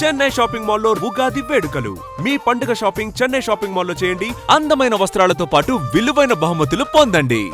Chennai shopping మాల్లో ఉగాది వేడుకలు. మీ పండుగ షాపింగ్ చెన్నై షాపింగ్ మాల్లో చేయండి. అందమైన వస్త్రాలతో పాటు విలువైన బహుమతులు పొందండి.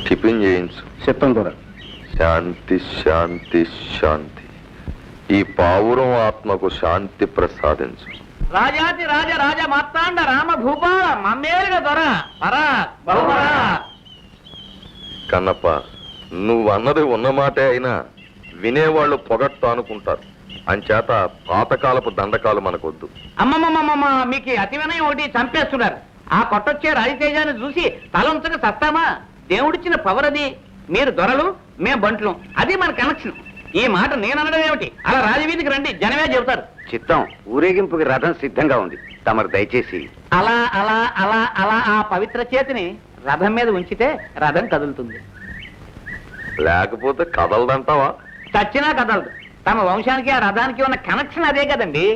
టిఫిన్ చేయించు. చెప్తాను కూడా. శాంతి శాంతి శాంతి. ఈ పావురం ఆత్మకు శాంతి ప్రసాదించు. రాజాతి రాజ రాజ మార్తాండ రామ భూపాల మమ్మేలుగ దొర పరా బహుపరా. కన్నప్ప, నువ్వన్నది ఉన్నమాటే అయినా వినేవాళ్ళు పొగట్టు అనుకుంటారు. అంచేత పాతకాలపు దండకాలు మనకొద్దు. అమ్మమ్మమ్మమ్మ, మీకు అతి వినయం ఒకటి చంపేస్తున్నారు. ఆ కొట్టొచ్చే రాజతేజాన్ని చూసి తలంచక సస్తామా? దేవుడిచ్చిన పవర్ అది. మీరు దొరలు, మేం బంట్లు, అది మన కనెక్షన్. ఈ మాట నేననడం ఏమిటి? అలా రాజవీధికి రండి, జనమే చెబుతారు. చిత్తం, ఊరేగింపుకి రథం సిద్ధంగా ఉంది. తమరు దయచేసి అలా అలా అలా అలా ఆ పవిత్ర చేతిని రథం మీద ఉంచితే రథం కదులుతుంది. లేకపోతే కదలదంటావా? చచ్చినా కదలదు. తమ వంశానికి ఆ రథానికి ఉన్న కనెక్షన్ అదే కదండి.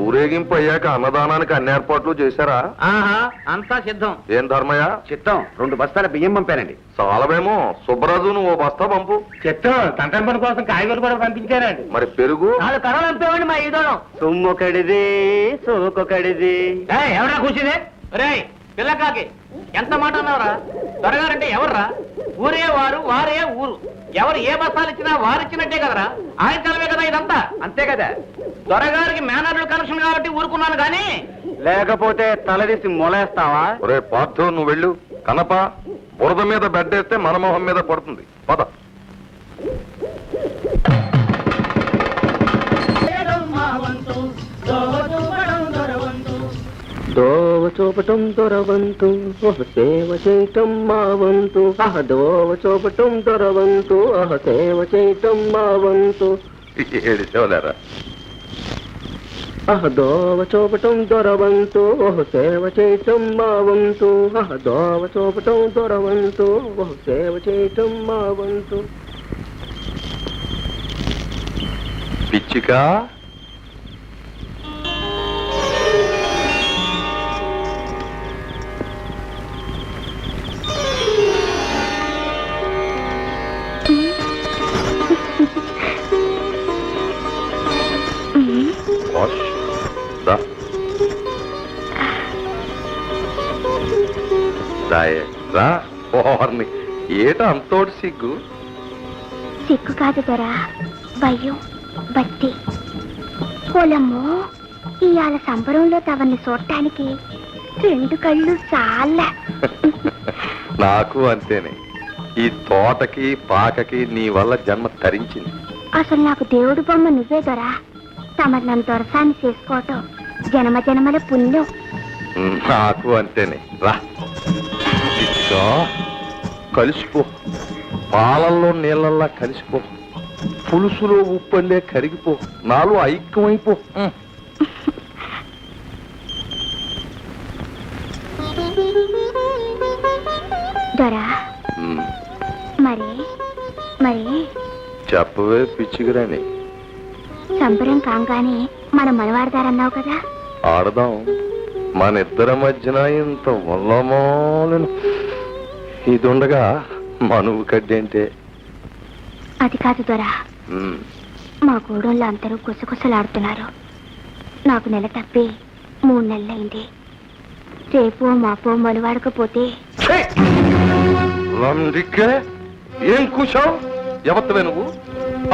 ఊరేగింపు అయ్యాక అన్నదానానికి అన్ని ఏర్పాట్లు చేశారా? ఆహా, అంతా సిద్ధం. ఏం ధర్మయ్య? చిత్తం, 2 బస్తాల బియ్యం పంపానండి. చాలవేమో. సుబ్బరాజు నువ్వు ఓ బస్తా పంపు. చిత్తం, తండ్రి పని కోసం కాయగూరలు కూడా పంపించారండి. మరి పెరుగు? 4 కర్రలు అంపేవండి మా ఈదోళం. సొమ్మొకడిది సోకొకడిది. ఎవరా కూర్చుంది? రే పిల్లకాకి, ఎంత మాట అన్నావురా? దొరగారంటే ఎవర్రా? ఊరే వారు, వారే ఊరు. ఎవరు ఏ బస్తాలు ఇచ్చినా వారిచ్చినట్టే కదరా. ఆయన తలమే కదా ఇదంతా. అంతే కదా. దొరగారికి మేనర్లు కనెక్షన్ కాబట్టి ఊరుకున్నాను కానీ లేకపోతే తలదీసి మొలేస్తావా? ఒరే పార్థు, నువ్వు వెళ్ళు. కనప, బురద మీద బెడ్డేస్తే మన మొహం మీద పడుతుంది. పద. దోవ చూపటం దొరవంతు, సేవ చేయటం మా వంతు. దోవ చూపటం దొరవంతు, సేవ చేయటం మా వంతు. ఏడిసేవలేరా? దోవ చూపటం దొరవంతు, సేవ చేయటం మా వంతు. దోవ చూపటం దొరవంతు, సేవ చేయటం మా వంతు. పిచ్చికా, ఏట అంతోటి సిగ్గు? సిగ్గు కాదు దొరా, భయం, బట్టి. పొలమ్మో, ఇవాళ సంబరంలో తవన్ని చూడటానికి 2 కళ్ళు చాలా. నాకు అంతేనే. ఈ తోటకి పాకకి నీ వల్ల జన్మ తరించింది. అసలు నాకు దేవుడు బొమ్మ నువ్వే దొరా. తమరు నన్ను దొరసాన్ని చేసుకోవటం జన్మ జన్మల పుణ్యం. నాకు అంతేనే. రా, కలిసిపో. పాలల్లో నీళ్ళల్లా కలిసిపో. పులుసులో ఉప్పల్లే కరిగిపో. నాలో ఐక్యమైపో. దొరా, మరి మరి చెప్పవే పిచ్చిగిరాని. సంబరం కాగానే మన మనవాడతారన్నావు కదా. ఆడదాం. మన ఇద్దరి మధ్యన ఇంత వల్లమాలను ఇది ఉండగా మనువు కడ్డేంటే. అది కాదు దొరా, మా గూడెంలో అందరూ గుసగుసలాడుతున్నారు. నాకు నెల తప్పి 3 నెలలైంది. రేపో మాపో మనువాడకపోతే. ఏం కూర్చావు? ఎవత్తవే నువ్వు?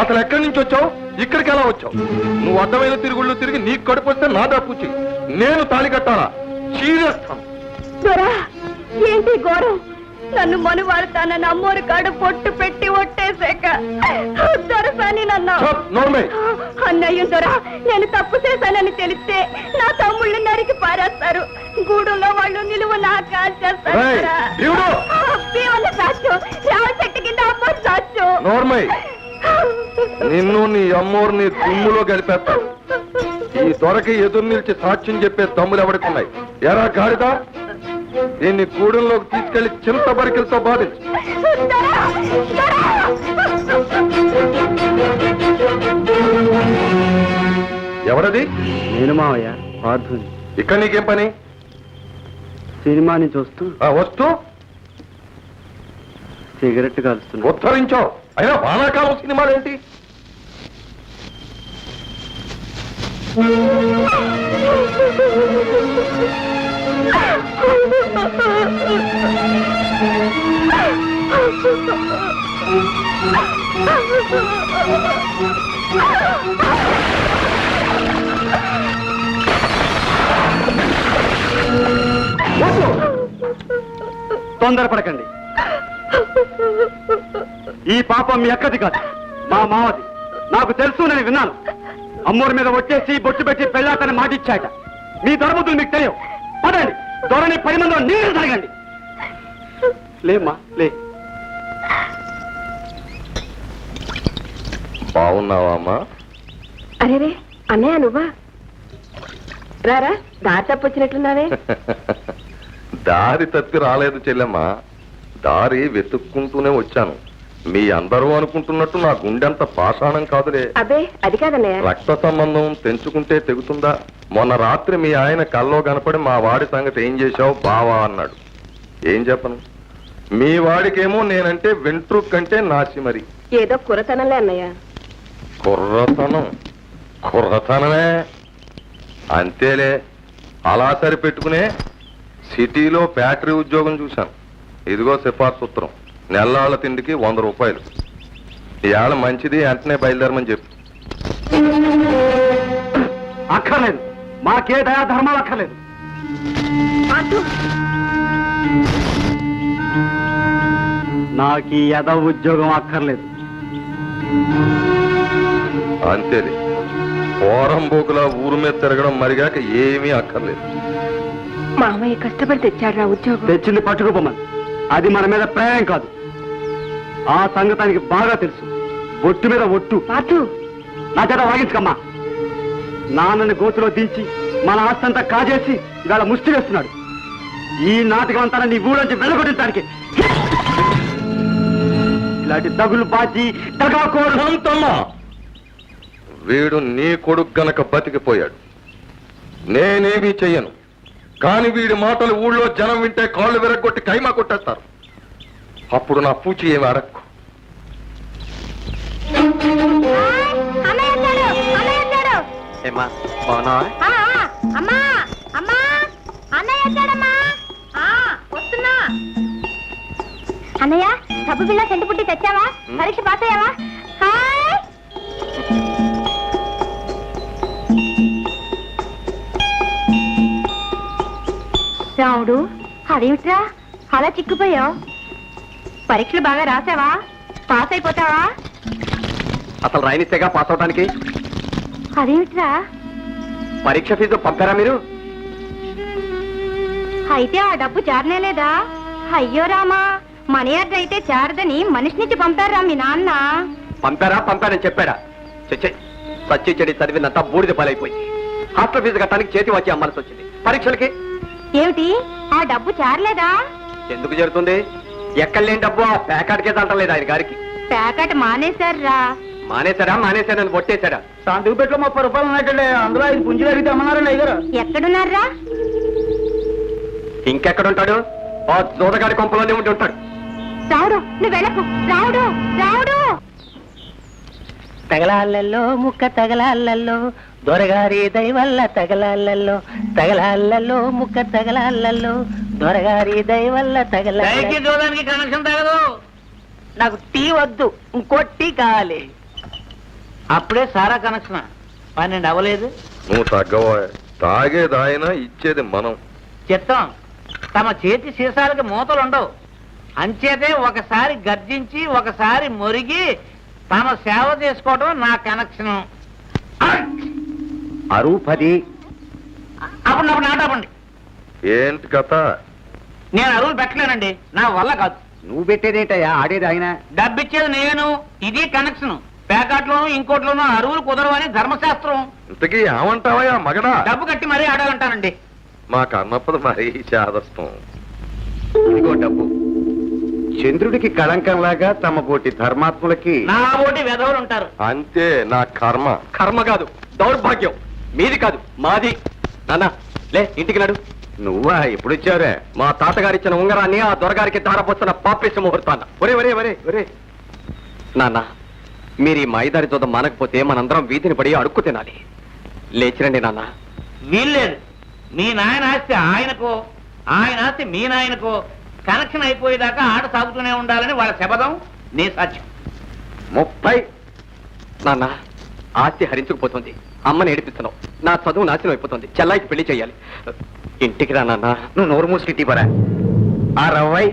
అసలు ఎక్కడి నుంచి వచ్చావు? ఇక్కడికి ఎలా వచ్చావు? నువ్వు అడ్డమైన తిరుగుళ్ళు తిరిగి నీకు కడుపు వస్తే నా దాపుచ్చి నేను తాళి కట్టాలా? చీరేస్తాను. ఏంటి ఘోరం? నన్ను మనువాడుతానని అమ్మోరు కాడు పొట్టు పెట్టి ఒట్టేశాక దొరసాని నన్ను అన్నయ్య దొరా, నేను తప్పు చేశానని తెలిస్తే నా తమ్ముళ్ళు నరికి పారేస్తారు. గూడులో వాళ్ళు నిలువ నా కాల్చేస్తారు. రావ చెట్టు కింద అమ్మ సాచ్చు. నిన్ను నీ అమ్మోరిని దుమ్ములో గలిపేస్తాను. ఈ దొరకి ఎదురు నిలిచి సాక్ష్యం చెప్పే దమ్ములు ఎవరికి ఎరా గాడిదా, దీన్ని గూడెంలోకి తీసుకెళ్లి చింత బరికిలతో బాధించు. ఎవరది? నేను మావయ్య పార్థుని. ఇక్కడ నీకేం పని? సినిమా నుంచి వస్తూ వస్తూ సిగరెట్ కాలుస్తున్నా. ఉత్తరించో. అయినా వానాకాలం సినిమాలేంటి? తొందరపడకండి. ఈ పాపం మీ అక్కది కాదు, మా మావది. నాకు తెలుసు, నేను విన్నాను. అమ్మోరి మీద వచ్చేసి బొట్టు పెట్టి పెళ్ళాటని మాటిచ్చాట. మీ దొరబుద్ధులు మీకు తెలియవు. పదండి, దొరని 10 మందిలో నీరు తాగండి. లేమ్మా లే. బాగున్నావా అమ్మా? అరే అన్నయ్య నువ్వా? రారా, దారి తప్పొచ్చినట్లున్నావే. దారి తప్పి రాలేదు చెల్లెమ్మా, దారి వెతుక్కుంటూనే వచ్చాను. మీ అందరూ అనుకుంటున్నట్టు నా గుండెంత పాషాణం కాదులే. అబ్బే అది కాదన్నయ్య. రక్త సంబంధం తెంచుకుంటే తెగుతుందా? మొన్న రాత్రి మీ ఆయన కల్లో కనపడి మా వాడి సంగతి ఏం చేశావు బావా అన్నాడు. ఏం చెప్పను? మీ వాడికేమో నేనంటే వెంట్రుక్ కంటే నాసి. మరి ఏదో కురతనంలే అన్నయ్య. కుర్రతనం కుర్రతనమే అంతేలే. అలా సరిపెట్టుకునే సిటీలో ఫ్యాక్టరీ ఉద్యోగం చూశాను. ఇదిగో సిఫార్సు ఉత్తరం. నెల్లాళ్ళ తిండికి 100 రూపాయలు. ఇవాళ మంచిది, వెంటనే బయలుదేరమని చెప్పు. అక్కర్లేదు, మాకే దయా ధర్మాలు అక్కర్లేదు. నాకు ఈ యదవ ఉద్యోగం అక్కర్లేదు. అంతేలే, పోరంబోకులా ఊరు మీద తిరగడం మరిగాక ఏమీ అక్కర్లేదు. మామయ్య కష్టపడి తెచ్చాడు ఉద్యోగం. తెచ్చింది పట్టుకుపోమని. అది మన మీద ప్రేమ కాదు. ఆ సంగతానికి బాగా తెలుసు. ఒట్టు మీద ఒట్టు. నా చేత వాగించకమ్మా. నాన్నని గోతులో దించి మన ఆస్తంతా కాజేసి ఇవాళ ముష్టి వేస్తున్నాడు. ఈ నాటకం అంతా నీ ఊళ్ళొంచి వెళ్ళగొట్టించడానికి. ఇలాంటి దగులు బాచి శాంతమ్మా, వీడు నీ కొడుకు గనక బతికిపోయాడు. నేనేమీ చెయ్యను. కాని వీడి మాటలు ఊళ్ళో జనం వింటే కాళ్ళు విరగొట్టి కైమా కొట్టేస్తారు. అప్పుడు నా పూచి ఏమి అడక్కు. అన్నయ్య సబ్బు బిళ్ళ సెంటు పుట్టి తెచ్చావా? పరీక్ష పాస్ అయ్యావా? రావుడు, అదేమిట్రా అలా చిక్కుపోయావు? పరీక్షలు బాగా రాసావా? పాస్ అయిపోతావా? అసలు రాయనిస్తేగా పాస్ అవడానికి. అదేమిట్రా? పరీక్ష ఫీజు పంపారా మీరు? అయితే ఆ డబ్బు చేరనేలేదా? అయ్యో రామా, మనీ ఆర్డర్ అయితే చేరదని మనిషి నుంచి పంపారా మీ నాన్న? పంపారని చెప్పాడా? చచ్చే, సచ్చి చెడి చదివినంతా బూడిద పాలైపోయింది. హాస్టల్ ఫీజు కట్టడానికి చేతి వచ్చి అమ్మాల్సి వచ్చింది. పరీక్షలకి ఏమిటి ఆ డబ్బు చేరలేదా? ఎందుకు జరుగుతుంది? ఎక్కడ లేని డబ్బు ఆ ప్యాకెట్కే తంటలేదు ఆయన గారికి. ప్యాకెట్ మానేశారా? మానేశాడని కొట్టేశాడా? శాంతికి పెట్లో 30 రూపాయలు ఉన్నట్టుండే, అందులో 5 పుంజులు అడిగితే అమ్మన్నారండి అయ్యారు. ఎక్కడున్నారా? ఇంకెక్కడుంటాడు? ఆ జోదగాడి కొంపలోనే ఉండి ఉంటాడు. రావుడు, నువ్వు వెళ్ళకు. రావుడు రావుడు. తగలాళ్ళల్లో ముక్క తగలాళ్ళల్లో దొరగారి దయవల్ల తగలాళ్ళల్లో తగలాళ్ళల్లో ముక్క తగలాళ్ళల్లో దొరగారి దయవల్ల దయకి చూడడానికి కనెక్షన్ తగదు. నాకు టీ వద్దు, ఇంకో టీ కావాలి. అప్పుడే సారా కనెక్షన్ 12 అవ్వలేదు. నువ్వు తగ్గవా? తాగేది ఆయన, ఇచ్చేది మనం. చిత్తం, తమ చేతి సీసాలకి మూతలు ఉండవు. అంచేతే ఒకసారి గర్జించి ఒకసారి మొరిగి తమ సేవ చేసుకోవడం నా కనెక్షన్. అరువు 10. అప్పుడు నాటపండి. ఏంటి కథ? నేను అరువులు పెట్టలేనండి, నా వల్ల కాదు. నువ్వు పెట్టేదేంటయ్యా? ఆడేది ఆయన. డబ్బిచ్చేది నేను, ఇది కనెక్షన్. పేకాట్లోనూ ఇంకోట్లోనూ అరువులు కుదరవని ధర్మశాస్త్రం. ఇంతకీ ఏమంటావా మగడా? డబ్బు కట్టి మరీ ఆడాలంటానండి. మాకు అన్నప్పుడు మరీ చాదస్తం. ఇదిగో డబ్బు. చంద్రుడికి కళంకంలాగా తమ పోటీ ధర్మాత్ములకి నా ఓటి వెధవులు ఉంటారు. అంతే నా కర్మ. కర్మ కాదు, దౌర్భాగ్యం. మీది కాదు, మాది. నాన్న లే, ఇంటికి నడు. నువ్వా ఎప్పుడు వచ్చావురా? మా తాతగారిచ్చిన ఉంగరాన్ని ఆ దొరగారికి ధారపోస్తున్న పాపిష్ట ముహూర్తాన్న. ఒరే ఒరే ఒరే ఒరే నాన్న, మీరు ఈ మాయిదారి చూద్దాం మానకపోతే మనందరం వీధిని పడి అడుక్కు తినాలి. లేచిరండి నాన్న. వీల్లేదు. మీ నాయన ఆస్తి ఆయనకో, ఆయన ఆస్తి మీ నాయనకో కనెక్షన్ అయిపోయేదాకా ఆట సాగుతూనే ఉండాలని వాళ్ళ శపథం, నీ సాధ్యం. 30. నాన్న, ఆస్తి హరించుకుపోతుంది. అమ్మని ఏడిపిస్తున్నావు. నా చదువు నాశనం అయిపోతుంది. చెల్లాయికి పెళ్లి చేయాలి. ఇంటికి రా నాన్న. నువ్వు నోరు మూసి పరా. 60.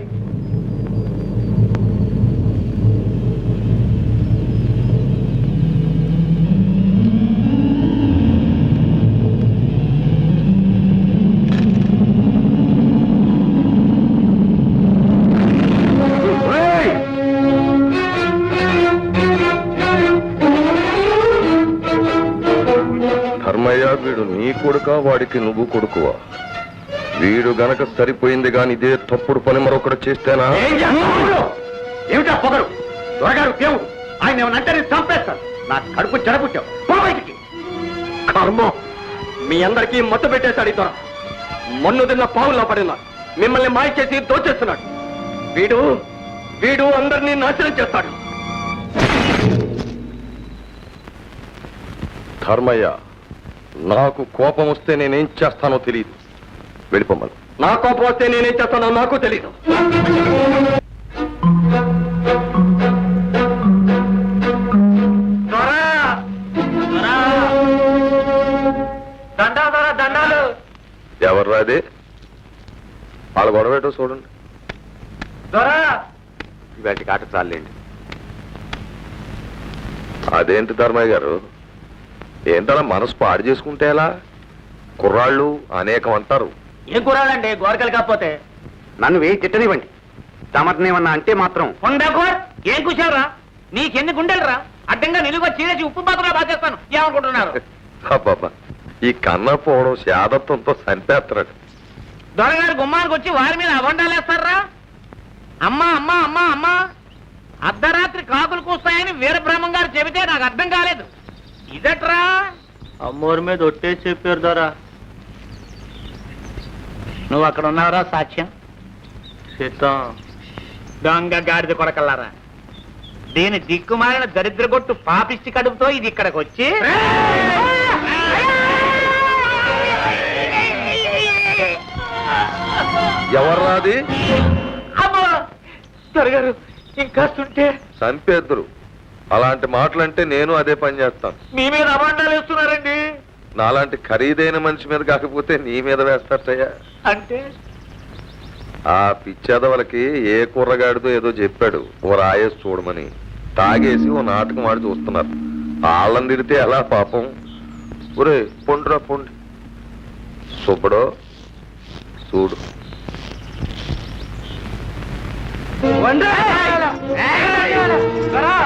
ధర్మయ్య, వీడు నీ కొడుక, వాడికి నువ్వు కొడుకువా? వీడు గనక సరిపోయింది గాని ఇదే తప్పుడు పని మరొకటి చేస్తేనా? ఏమిటా పొగరు? దొరగారు దేవుడు. ఆయన ఏమనంటే చంపేస్తాను. నా కడుపు చెడపుట్టావు. పో బయటికి. కర్మ, మీ అందరికీ మత్తు పెట్టేశాడు ఈ దొర. మొన్ను తిన్న పావుల్లో పడినాడు. మిమ్మల్ని మాయ చేసి దోచేస్తున్నాడు. వీడు వీడు అందరినీ నాశనం చేస్తాడు. ధర్మయ్య, నాకు కోపం వస్తే నేనేం చేస్తానో తెలియదు. వెళ్ళిపోమను. నా కోపం వస్తే నేనేం చేస్తానో నాకు తెలీదు. దండాలు. ఎవర్రా అది? వాళ్ళ గొడవేటో చూడండి. వీటికి ఆట చాలండి. అదేంటి ధర్మయ్య గారు, ఏంటలా మనసు పాడు చేసుకుంటే ఎలా? కుర్రాళ్ళు అనేకం అంటారు. ఏం కూరాలండి గోరకలు కాకపోతే? నన్ను వేయి తిట్టనివ్వండి. తమరినేమన్నా అంటే మాత్రం ఏం కూర్చావురా? నీకెన్ని గుండెలరా? అడ్డంగా నిలువ చీరేసి ఉప్పు పాత్రలో బాధేస్తాను. ఏమనుకుంటున్నారు? అబ్బాబ్బా, ఈ కన్న పోవడం శాదత్వంతో చంపేస్తాడు. దొరగారు గుమ్మానికి వచ్చి వారి మీద అబండాలేస్తారా? అమ్మా అమ్మా అమ్మా అమ్మా, అర్ధరాత్రి కాకులు కూస్తాయని వీరబ్రహ్మం గారు చెబితే నాకు అర్థం కాలేదు. ఇదట్రా? అమ్మోరి మీద ఒట్టేసి చెప్పారు దొరా. నువ్వు అక్కడ ఉన్నావురా సాక్ష్యం? సిద్ధం. దొంగ గాడిద కొడకల్లారా, దీని దిక్కుమాలిన దరిద్రగొట్టు పాపిష్టి కడుపుతో ఇది ఇక్కడికి వచ్చి ఎవర్రాది? అమ్మా దొరగారు ఇంకాస్తుంటే చంపేద్దరు. అలాంటి మాటలంటే నేను అదే పని చేస్తాను. మీ మీద అబాండాలు వేస్తున్నారండి. నాలాంటి ఖరీదైన మనిషి మీద కాకపోతే నీ మీద వేస్తారయ్యా. అంటే ఆ పిచ్చేదవలకి ఏ కుర్రగాడితో ఏదో చెప్పాడు ఓ రాయేసి చూడమని. తాగేసి ఓ నాటకం ఆడి చూస్తున్నారు. వాళ్ళని తిడితే ఎలా పాపం? ఒరే పొండ్రా పొండి. సుబ్బడో చూడు. దొరా